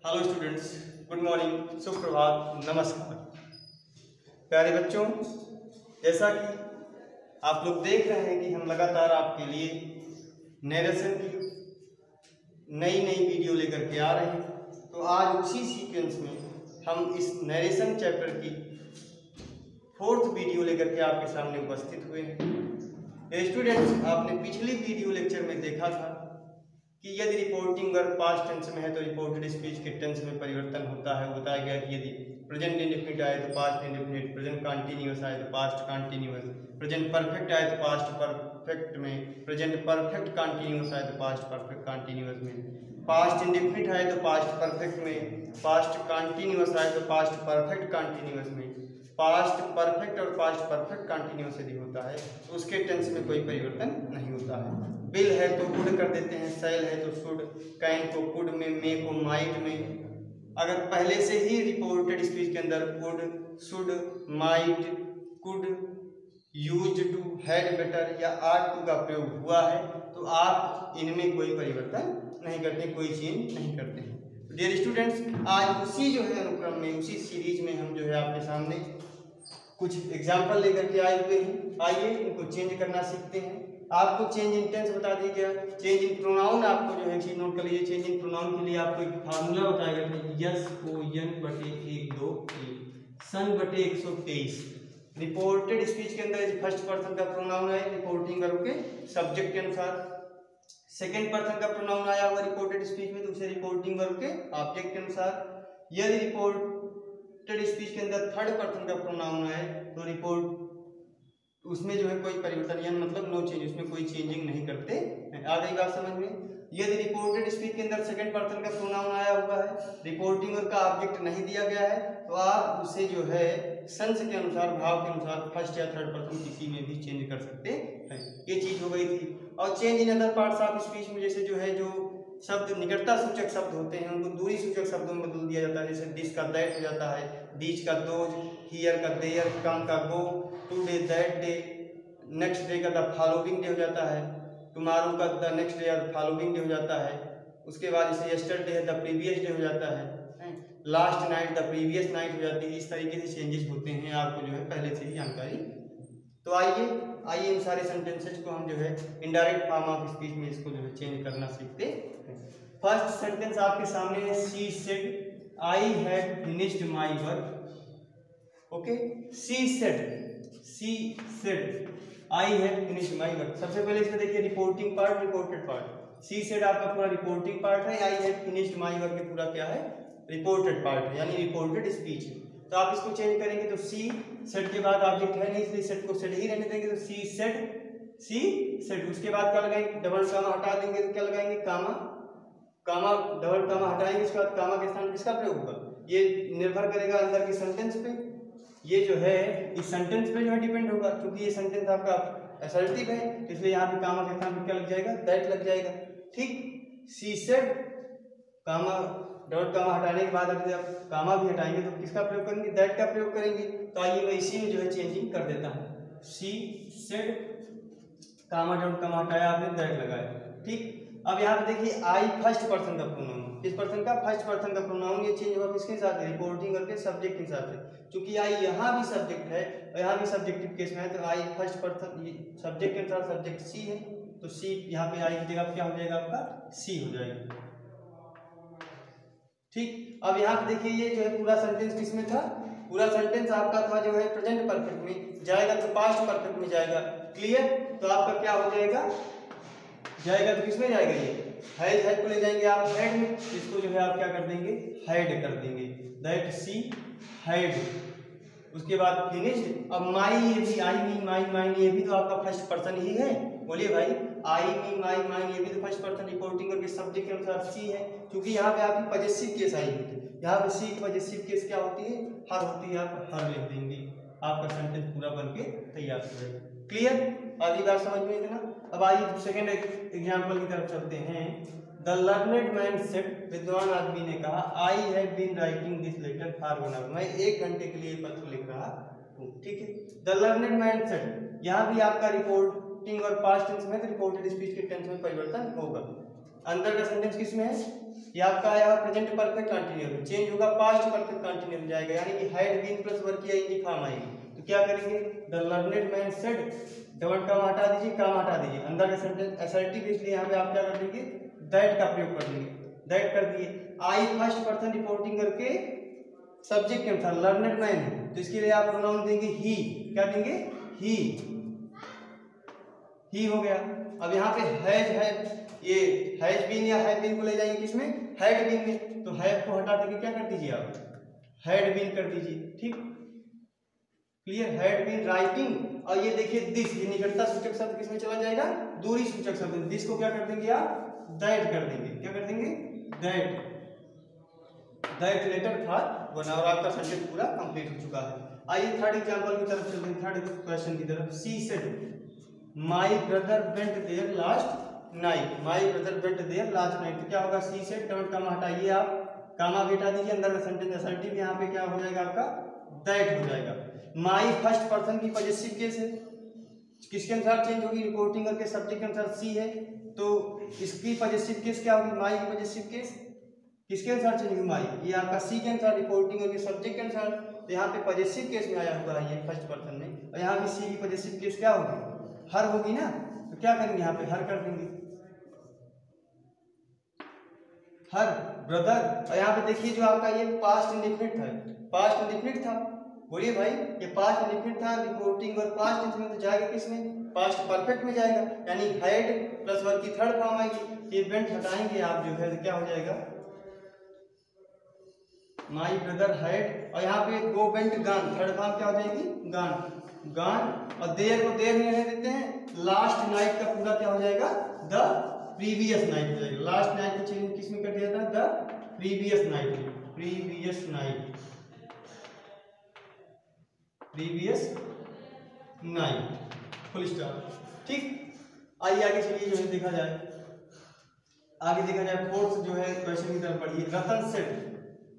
Hello students, good morning, सुप्रभात, नमस्कार। प्यारे बच्चों, जैसा कि आप लोग देख रहे हैं कि हम लगातार आपके लिए नरेशन की नई नई वीडियो लेकर के आ रहे हैं। तो आज उसी सीक्वेंस में हम इस नरेशन चैप्टर की 4th वीडियो लेकर के आपके सामने उपस्थित हुए हैं। स्टूडेंट्स, आपने पिछली वीडियो लेक्चर में देखा था कि यदि रिपोर्टिंग वर्ब पास्ट टेंस में है तो रिपोर्टेड स्पीच के टेंस में परिवर्तन होता है। बताया गया कि यदि प्रेजेंट इंडेफिनिट आए तो पास्ट इंडेफिनिट, प्रेजेंट कंटीन्यूअस आए तो पास्ट कंटीन्यूअस, प्रेजेंट परफेक्ट आए तो पास्ट परफेक्ट में, प्रेजेंट परफेक्ट कंटीन्यूअस आए तो पास्ट परफेक्ट कंटीन्यूअस में, पास्ट इंडेफिनिट आए तो पास्ट परफेक्ट में, पास्ट कंटीन्यूअस आए तो पास्ट परफेक्ट कंटीन्यूअस में, पास्ट परफेक्ट और पास्ट परफेक्ट कंटीन्यूअस यदि होता है तो उसके टेंस में कोई परिवर्तन नहीं होता है। विल है तो वुड कर देते हैं, शैल है तो शुड, कैन को कुड में, मे को माइट में। अगर पहले से ही रिपोर्टेड स्पीच के अंदर would, should, might, could, used to, had better या आर टू का प्रयोग हुआ है तो आप इनमें कोई परिवर्तन नहीं करते, कोई चेंज नहीं करते हैं। डियर स्टूडेंट्स, आज उसी जो है अनुक्रम में, उसी सीरीज में हम जो है आपके सामने कुछ एग्जाम्पल लेकर के आए हुए हैं। आइए इनको चेंज करना सीखते हैं। आपको चेंज इन टेंस बता दिया गया, चेंज इन प्रोनाउन आपको जो है चीज नोट कर लीजिए। चेंज इन प्रोनाउन के लिए आपको एक फार्मूला बताया गया था, यस ओ एन बटे 1 2 सन बटे 123। रिपोर्टेड स्पीच के अंदर फर्स्ट पर्सन का प्रोनाउन है रिपोर्टिंग वर्ब के सब्जेक्ट के अनुसार, सेकेंड पर्सन का प्रोनाउन आया हुआ रिपोर्टेड स्पीच में तो उसे रिपोर्टिंग वर्ब के ऑब्जेक्ट के अनुसार। यदि रिपोर्टेड स्पीच के अंदर थर्ड पर्सन का प्रोनाउन है तो रिपोर्ट उसमें जो है कोई परिवर्तन, यानी मतलब नो चेंज, उसमें कोई चेंजिंग नहीं करते हैं। आ गई बात समझ में। यदि रिपोर्टेड स्पीच के अंदर सेकंड पर्सन का प्रोनाउन आया हुआ है, रिपोर्टिंग वर्ब का ऑब्जेक्ट नहीं दिया गया है तो आप उसे जो है सेंस के अनुसार, भाव के अनुसार फर्स्ट या थर्ड पर्सन किसी में भी चेंज कर सकते हैं। ये चीज हो गई थी। और change in other parts of speech में जैसे जो है जो शब्द निकटता सूचक शब्द होते हैं उनको दूरी सूचक शब्दों में बदल दिया जाता है। जैसे दिस का दैट हो जाता है, दीज का दोज, हियर का देयर, कम का go, today that day, next day का द फॉलोइंग डे हो जाता है, टुमारो का the next day the following day हो जाता है। उसके बाद जैसे यस्टरडे है द प्रीवियस डे हो जाता है, last night the previous night हो जाती है। इस तरीके से चेंजेस होते हैं, आपको जो है पहले से ही जानकारी। तो आइए इन सारे सेंटेंसेज को हम जो है इनडायरेक्ट फॉर्म ऑफ स्पीच में इसको जो है चेंज करना सीखते हैं। फर्स्ट सेंटेंस आपके सामने है, she said I have finished my work. Okay, she said I have finished my work. सबसे पहले इसमें देखिए reporting part, reported part. She said आपका पूरा रिपोर्टिंग पार्ट है, I have finished my work पूरा क्या है, रिपोर्टेड पार्ट है, यानी रिपोर्टेड स्पीच है। तो आप इसको चेंज करेंगे तो सी सेड के बाद ऑब्जेक्ट है नहीं इसलिए सेड को सेड ही रहने देंगे, तो सी सेड। उसके बाद क्या लगाएंगे, डबल कामा हटा देंगे तो क्या लगाएंगे, कामा डबल कामा हटाएंगे, उसके बाद कामा के स्थान किसका प्रयोग होगा, ये निर्भर करेगा अंदर के सेंटेंस पे। ये जो है इस सेंटेंस पे जो है डिपेंड होगा, क्योंकि ये सेंटेंस आपका असर्टिव है इसलिए यहाँ पे कामा के स्थान पे क्या लग जाएगा, दैट लग जाएगा। ठीक, सी सेड, कामा डबल कामा हटाने के बाद अगर आप कामा भी हटाएंगे तो किसका प्रयोग करेंगे, दैट का प्रयोग करेंगे। तो आइए मैं इसी में जो है चेंजिंग कर देता हूँ। सी सेड, कामा डबल कामा हटाया आपने, दैट लगाया। ठीक, अब यहाँ पे देखिए आई फर्स्ट पर्सन का प्रोनाउन, इस पर्सन का फर्स्ट पर्सन का प्रोनाउन, ये चेंज हुआ किसके साथ, रिपोर्टिंग करके सब्जेक्ट के साथ है। चूंकि आई यहाँ भी सब्जेक्ट है और यहाँ भी सब्जेक्टिव केस में है तो आई फर्स्ट पर्सन सब्जेक्ट के साथ सब्जेक्ट सी है तो सी यहाँ पे आई की जगह क्या हो जाएगा, आपका सी हो जाएगा। ठीक, अब यहाँ पे देखिए ये जो है पूरा सेंटेंस किसमें था, पूरा सेंटेंस आपका था जो है प्रेजेंट परफेक्ट में जाएगा तो पास्ट परफेक्ट में जाएगा। क्लियर, तो आपका क्या हो जाएगा, जाएगा तो किसमें जाएगा, ये हैड को ले जाएंगे आप हैड में, इसको जो है आप क्या कर देंगे, हैड कर देंगे, दैट सी हैड। उसके बाद फिनिश्ड। अब माई, ये भी आई मी माई माइन, ये भी तो आपका फर्स्ट पर्सन ही है। बोलिए भाई, आई मी माई माइन ये भी तो फर्स्ट पर्सन रिपोर्टिंग करके सब्जेक्ट के अनुसार सी है, क्योंकि यहाँ पे आपकी पॉजेसिव केस आई होती है। यहाँ पे सी की पॉजेसिव केस क्या होती है, हर होती है, आप हर लिख देंगे, आपका सेंटेंस पूरा बन के तैयार हो जाएगा। क्लियर, आधी बात समझ में इतना। अब आइए सेकेंड एग्जाम्पल की तरफ चलते हैं। द लर्नेड मैन सेड, विद्वान आदमी ने कहा, I have been writing this letter for 1 hour, मैं 1 घंटे के लिए पत्र लिख रहा हूँ। ठीक है, द लर्नेड मैन सेड, यहाँ भी आपका रिपोर्टिंग और पास्ट टेंस में, तो रिपोर्टेड स्पीच के टेंस में परिवर्तन होगा। अंदर का सेंटेंस किसमें है, ये आपका आया प्रेजेंट परफेक्ट कंटिन्यूअस, चेंज होगा पास्ट परफेक्ट कंटिन्यूअस में जाएगा, यानी कि हैड बीन प्लस वर्ब की आएंगी फॉर्म आएगी। तो क्या करेंगे, the learned man said, double काम हटा दीजिए, काम हटा दीजिए, अंदर का सेंटेंस असर्टिव, इसलिए यहाँ पे आप क्या कर देंगे, दैट का प्रयोग कर देंगे, दैट कर दिए। आई फर्स्ट पर्सन रिपोर्टिंग करके सब्जेक्ट के अनुसार लर्नेड मैन है, तो इसके लिए आप प्रोनाउन देंगे ही, क्या देंगे, ही हो गया। अब यहाँ पे हैज है, ये हैज बीन या हैड बीन को ले जाएंगे किसमें, हैड बीन में, तो हैड को हटा देके क्या कर दीजिए आप, हैड बीन कर दीजिए, ठीक क्लियर। हैड बीन राइटिंग, और ये देखिए दिस, ये निकटता सूचक शब्द किसमें चला जाएगा, दूरी सूचक शब्द, दिस को क्या कर देंगे आप, दैट कर देंगे, क्या कर देंगे, दैट, दैट लेटर था वन, और आपका सेंटेंस पूरा कंप्लीट हो चुका है। आइए थर्ड एग्जांपल की तरफ चलते हैं, थर्ड क्वेश्चन की तरफ। She said my brother went there last night, my brother went there last night, तो क्या होगा, सी सेड, डबल कामा हटाइए आप, कामा भी हटा दीजिए, अंदर का सेंटेंस असर्टिव, यहाँ पे क्या हो जाएगा आपका, दैट हो जाएगा। माई फर्स्ट पर्सन की पॉजेसिव केस है, किसके अनुसार चेंज होगी, रिपोर्टिंग करके सब्जेक्ट के अनुसार सी है, तो इसकी पॉजेसिव केस क्या होगी, माई की पॉजेसिव केस किसके अनुसार चेंज होगी, माई, ये आपका सी के अनुसार, रिपोर्टिंग करके सब्जेक्ट के अनुसार, तो यहाँ पे पॉजेसिव केस में आया हुआ है ये फर्स्ट पर्सन में, और यहाँ पे सी की पॉजेसिव केस क्या होगी, हर होगी ना, तो क्या करेंगे यहाँ पे हर कर देंगे, हर ब्रदर। और यहाँ पे देखिए जो आपका ये पास्ट इंडेफिनिट था, पास्ट इंडेफिनिट था, बोलिए भाई, ये पास्ट इंडेफिनिट था, रिपोर्टिंग और पास्ट टेंस में तो जाएगा किसमें, पास्ट परफेक्ट में जाएगा, यानी हैड प्लस वर्ब की थर्ड फॉर्म आएगी, ये वेंट हटाएंगे आप जो है, क्या हो जाएगा, माई ब्रदर हैड, और यहाँ पे गो वेंट गान, थर्ड फॉर्म क्या हो जाएगी, गान, गान, और देर को देर नहीं रहने देते हैं, लास्ट नाइट का पूरा क्या हो जाएगा, द प्रीवियस नाइट हो जाएगा, लास्ट नाइट को चेंज किस में कर दिया था, the previous night, previous night, previous night, full stop, ठीक। आइए आगे चलिए जो है देखा जाए, आगे देखा जाए फोर्थ जो है क्वेश्चन की तरफ बढ़िए। Ratan said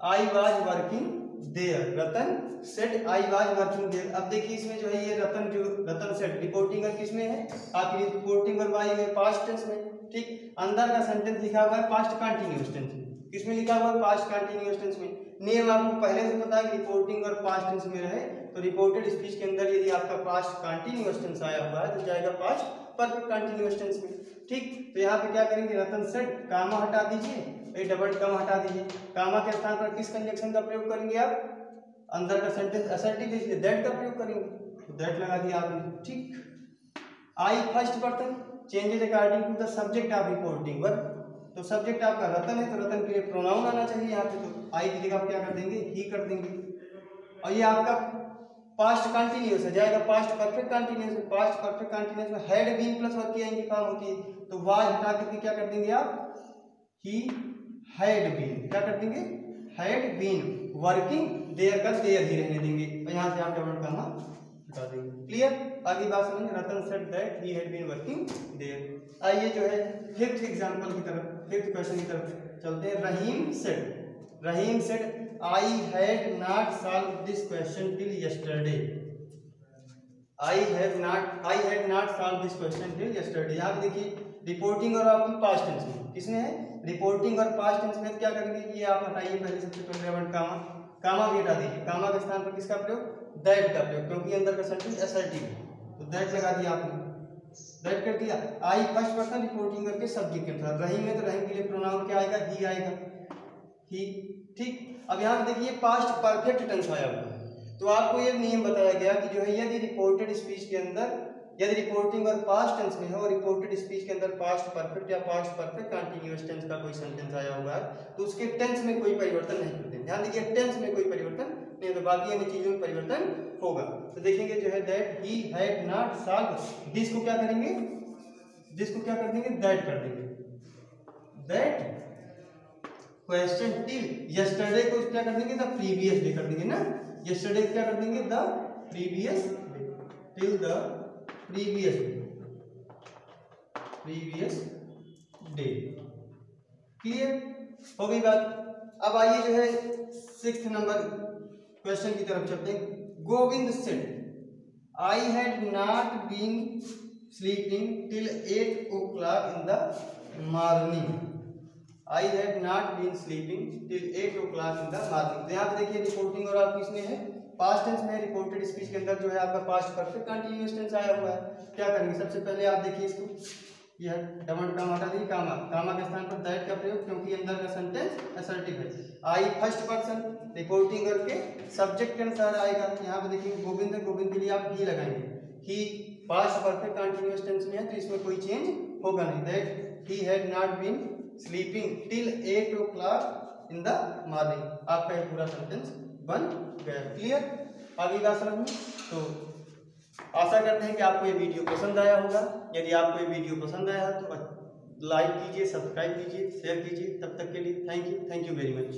I was working there, Ratan said I was working there. अब देखिए इसमें जो है ये रतन, जो रतन सेड रिपोर्टिंग और किसमें है, आपकी रिपोर्टिंग और वाई है पास्ट टेंस में, ठीक। अंदर का सेंटेंस लिखा हुआ है पास्ट कंटिन्यूअस टेंस में, किसमें लिखा हुआ है, पास्ट कंटिन्यूअस टेंस में। नियम आपको पहले से पता है कि रिपोर्टिंग और पास्ट टेंस में रहे तो रिपोर्टेड स्पीच के अंदर यदि आपका पास्ट कंटिन्यूअस टेंस आया हुआ है तो जाएगा पास्ट परफेक्ट कंटिन्यूअस टेंस में, ठीक। तो यहाँ पे क्या करेंगे, रतन सेड, कामा हटा दीजिए, ये डबल कामा हटा दीजिए, कामा के स्थान पर किस कंजक्शन का प्रयोग करेंगे आप, अंदर का सेंटेंस असर्टिव इसलिए दैट का प्रयोग करेंगे, तो दैट लगा दिया आपने, ठीक। I first person changes according to the subject of reporting work, तो सब्जेक्ट आपका रतन है तो रतन के लिए प्रोनाउन आना चाहिए यहाँ पे, तो आई की जगह आप क्या कर देंगे, ही कर देंगे। और ये आपका पास्ट कंटिन्यूअस है, जाएगा पास्ट परफेक्ट कंटिन्यूअस में, पास्ट परफेक्ट कंटिन्यूअस में हैड बीन प्लस वर्ब की आएंगी फॉर्म होती है, तो वाज हटा करके क्या कर देंगे आप, ही हैड बीन, क्या कर देंगे, हैड बीन वर्किंग देयर का देयर ही रहने देंगे, और यहाँ से आप डबल कामा हटा देंगे, क्लियर। आगे बात समझिए, Ratan said that he had been working there. आइए जो है फिफ्थ एग्जांपल की तरफ, फिफ्थ क्वेश्चन की तरफ चलते हैं। रहीम said I had not solved this question till yesterday. I had not solved this question till yesterday। यहाँ पे देखिए रिपोर्टिंग और आपकी पास्ट टेंस में, किसमें है, रिपोर्टिंग और पास्ट टेंस में क्या करेंगे, ये आप हटाइए पहले, सबसे पहले वर्ड कामा, कामा भी हटा दीजिए, कामा के स्थान पर किसका प्रयोग, दैट का प्रयोग, क्योंकि अंदर का सेंटेंस असर्टिव है, तो दैट लगा दिया आपने, दैट कर दिया। आई फर्स्ट पर्सन रिपोर्टिंग करके सब्जेक्ट के अनुसार, रहीम है तो रहीम के लिए प्रोनाउन क्या आएगा, ही आएगा, ही, ठीक। अब यहाँ पे देखिए पास्ट परफेक्ट टेंस आया हुआ है, तो आपको ये नियम बताया गया कि जो है यदि रिपोर्टेड स्पीच के अंदर, यदि रिपोर्टिंग और पास्ट टेंस में है और रिपोर्टेड स्पीच के अंदर पास्ट परफेक्ट या पास्ट परफेक्ट कंटीन्यूअस टेंस का कोई सेंटेंस आया हुआ है तो उसके टेंस में कोई परिवर्तन नहीं करते, ध्यान दीजिए, टेंस में कोई परिवर्तन नहीं, तो बाकी अन्य चीजों में परिवर्तन होगा। तो देखेंगे जो है that he had not solved, this को क्या करेंगे, दिस को क्या कर देंगे, दैट कर देंगे, दैट क्वेश्चन टिल यस्टरडे को क्या कर देंगे, द प्रीवियस डे कर देंगे ना, यस्टरडे क्या कर देंगे, the previous day, till the previous day, clear हो गई बात। अब आइए जो है सिक्स्थ नंबर क्वेश्चन की तरफ चलते हैं। Govind said I had not been sleeping till 8 o'clock in the morning. I had not been sleeping till 8 o'clock in the morning. तो यहाँ पे देखिए रिपोर्टिंग और आप किसमें है, पास्ट टेंस में। रिपोर्टेड स्पीच के अंदर जो है आपका पास्ट परफेक्ट कंटीन्यूअस टेंस आया हुआ है। क्या करेंगे, सबसे पहले आप देखिए इसको, यह डबल काम हटा दीजिए, कामा, कामा के स्थान पर दैट का प्रयोग, क्योंकि अंदर का सेंटेंस असर्टिव है। आई फर्स्ट पर्सन, रिपोर्टिंग करके सब्जेक्ट के अनुसार आएगा। यहाँ पे देखिए गोविंद, गोविंद के लिए आप ही लगाएंगे। ही पास्ट परफेक्ट कंटीन्यूअस टेंस में है तो इसमें कोई चेंज होगा नहीं। That he had not been sleeping till 8 o'clock in the morning. आपका ये पूरा सेंटेंस बन गया। क्लियर, आगे का समझ में। तो आशा करते हैं कि आपको ये वीडियो पसंद आया होगा। यदि आपको ये वीडियो पसंद आया तो लाइक कीजिए, सब्सक्राइब कीजिए, शेयर कीजिए। तब तक के लिए थैंक यू वेरी मच।